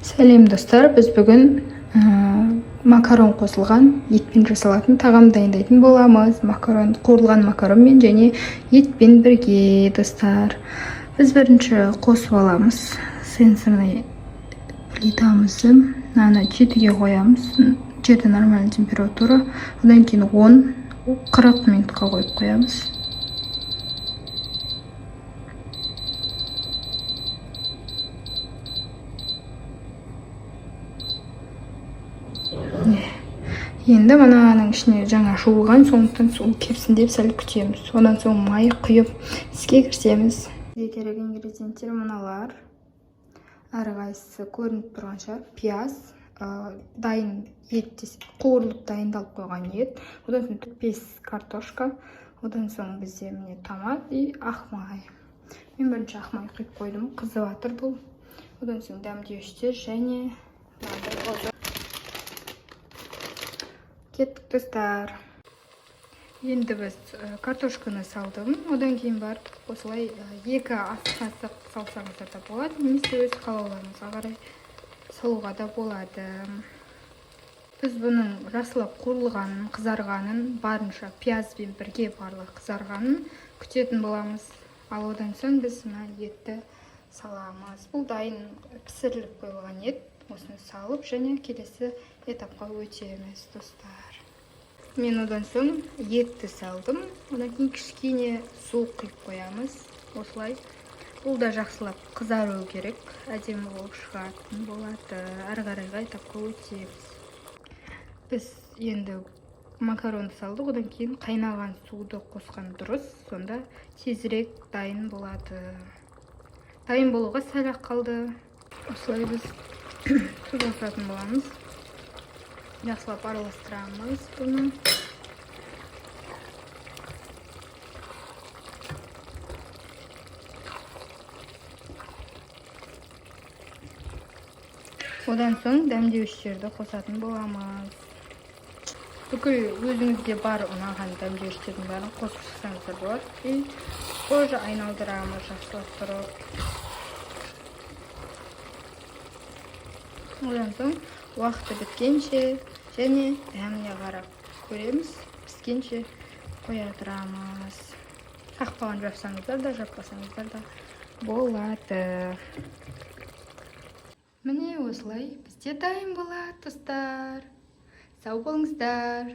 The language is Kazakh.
Сәлем достар, біз бүгін макарон қосылған етпен жасалатын тағам дайындайтын боламыз. Қуырылған макаронмен және етпен бірге достар. Біз бірінші қосып аламыз сенсорный плитамызды. Наны 7-ге қоямыз. 7 нормальный температура. Одан кейін 10-40 минутқа қойып қоямыз. Енді мынаның ішіне жаңа жуылған, сондықтан су кепсін деп сәл күтеміз. Одан соң май құйып іске кірісеміз. Бізге керек ингредиенттер мыналар. Әрқайсысы көрініп тұрған шығар. Пияз, дайын ет, қуырылып дайындалып қойған ет. Одан соң 5 картошка. Одан соң бізде міне томат и ақ май. Мен бірінші ақ май құйып қойдым, қызып жатыр бұл. Одан соң дәмдеуіштер және кеттік достар. Енді біз картошканы салдым. Одан кейін барып осылай 2 ас қасық салсаңыздар да болады. Немесе өз қалауларыңызға қарай салуға да болады. Біз бұның жақсылап қуырылғанын, қызарғанын, барынша пиязбен бірге барлық қызарғанын күтетін боламыз. Ал одан соң біз мына етті саламыз. Бұл дайын пісіріліп қойылған ет. Осыны салып және келесі этапқа өтеміз достар. Мен одан соң етті салдым. Одан кейін кішкене су құйып қоямыз. Осылай. Бұл да жақсылап қызару керек. Әдемі болып шығатын болады. Әрі қарайғы этапқа өтеміз. Біз енді макаронды салдық. Одан кейін қайнаған суды қосқан дұрыс. Сонда тезірек дайын болады. Дайын болуға сәл-ақ қалды. Осылай біз тұз қосатын боламыз. Жақсылап араластырамыз бұны. Одан соң дәмдеуіштерді қосатын боламыз. Бүкіл өзіңізге бар ұнаған дәмдеуіштердің бәрін қосып шықсаңыздар болады. И тоже айналдырамыз жақсылап тұрып. Одан соң уақыты біткенше және дәміне қарап көреміз. Піскенше қоя тұрамыз. Қақпаған жапсаңыздар да, жаппасаңыздар да болады. Міне осылай бізде дайын болады достар. Сау болыңыздар.